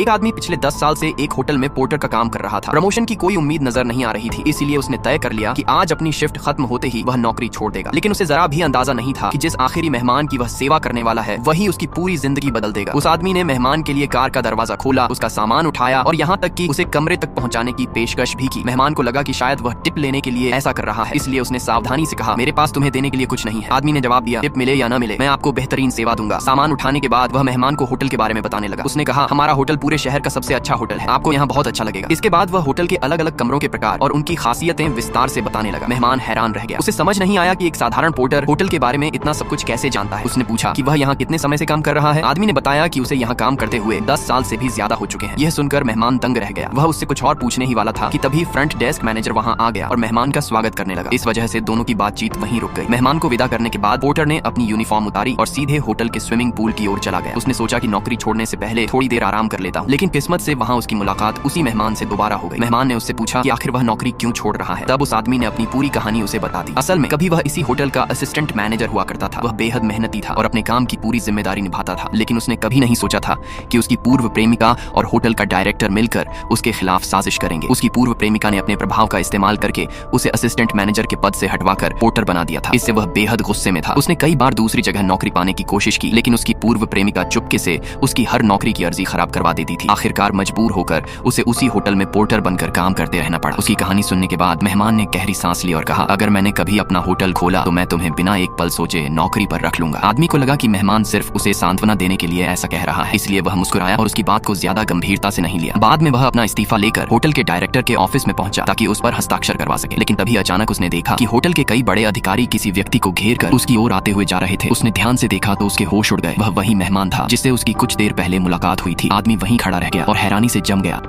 एक आदमी पिछले 10 साल से एक होटल में पोर्टर का काम कर रहा था। प्रमोशन की कोई उम्मीद नजर नहीं आ रही थी, इसलिए उसने तय कर लिया कि आज अपनी शिफ्ट खत्म होते ही वह नौकरी छोड़ देगा। लेकिन उसे जरा भी अंदाजा नहीं था कि जिस आखिरी मेहमान की वह सेवा करने वाला है वही उसकी पूरी जिंदगी बदल देगा। उस आदमी ने मेहमान के लिए कार का दरवाजा खोला, उसका सामान उठाया और यहाँ तक कि उसे कमरे तक पहुँचाने की पेशकश भी की। मेहमान को लगा कि शायद वह टिप लेने के लिए ऐसा कर रहा है, इसलिए उसने सावधानी से कहा, मेरे पास तुम्हें देने के लिए कुछ नहीं है। आदमी ने जवाब दिया, टिप मिले या न मिले मैं आपको बेहतरीन सेवा दूंगा। सामान उठाने के बाद वह मेहमान को होटल के बारे में बताने लगा। उसने कहा, हमारा होटल पूरे शहर का सबसे अच्छा होटल है, आपको यहाँ बहुत अच्छा लगेगा। इसके बाद वह होटल के अलग अलग कमरों के प्रकार और उनकी खासियतें विस्तार से बताने लगा। मेहमान हैरान रह गया, उसे समझ नहीं आया कि एक साधारण पोर्टर होटल के बारे में इतना सब कुछ कैसे जानता है। उसने पूछा कि वह यहाँ कितने समय से काम कर रहा है। आदमी ने बताया कि उसे यहाँ काम करते हुए 10 साल से भी ज्यादा हो चुके हैं। यह सुनकर मेहमान दंग रह गया। वह उससे कुछ और पूछने ही वाला था कि तभी फ्रंट डेस्क मैनेजर वहाँ आ गया और मेहमान का स्वागत करने लगा। इस वजह से दोनों की बातचीत वहीं रुक गई। मेहमान को विदा करने के बाद पोर्टर ने अपनी यूनिफॉर्म उतारी और सीधे होटल के स्विमिंग पूल की ओर चला गया। उसने सोचा कि नौकरी छोड़ने से पहले थोड़ी देर आराम कर लेता हूँ, लेकिन किस्मत से वहाँ उसकी मुलाकात उसी मेहमान से दोबारा हो गई। मेहमान ने उससे पूछा कि आखिर वह नौकरी क्यों छोड़ रहा है। तब उस आदमी ने अपनी पूरी कहानी उसे बता दी। असल में कभी वह इसी होटल का असिस्टेंट मैनेजर हुआ करता था। वह बेहद मेहनती था और अपने काम की पूरी जिम्मेदारी निभाता था, लेकिन उसने कभी नहीं सोचा था कि उसकी पूर्व प्रेमिका और होटल का डायरेक्टर मिलकर उसके खिलाफ साजिश करेंगे। उसकी पूर्व प्रेमिका ने अपने प्रभाव का इस्तेमाल करके उसे असिस्टेंट मैनेजर के पद से हटवाकर पोर्टर बना दिया था। इससे वह बेहद गुस्से में था। उसने कई बार दूसरी जगह नौकरी पाने की कोशिश की, लेकिन उसकी पूर्व प्रेमिका चुपके से उसकी हर नौकरी की अर्जी खराब करवा देती थी। आखिरकार मजबूर होकर उसे उसी होटल में पोर्टर बनकर काम करते रहना पड़ा। उसकी कहानी सुनने के बाद मेहमान ने गहरी सांस ली और कहा, अगर मैंने कभी अपना होटल खोला तो मैं तुम्हें बिना एक पल सोचे नौकरी पर रख लूंगा। आदमी को लगा कि मेहमान सिर्फ उसे सांत्वना देने के लिए ऐसा कह रहा है, इसलिए वह मुस्कुराया और उसकी बात को ज्यादा गंभीरता से नहीं लिया। बाद में वह अपना इस्तीफा लेकर होटल के डायरेक्टर के ऑफिस में पहुंचा ताकि उस पर हस्ताक्षर करवा सके। लेकिन तभी अचानक उसने देखा कि होटल के कई बड़े अधिकारी किसी व्यक्ति को घेर कर उसकी ओर आते हुए जा रहे थे। उसने ध्यान से देखा तो उसके होश उड़ गए। वह वही मेहमान था जिससे उसकी कुछ देर पहले मुलाकात हुई थी। आदमी वहीं खड़ा रह गया और हैरानी से जम गया।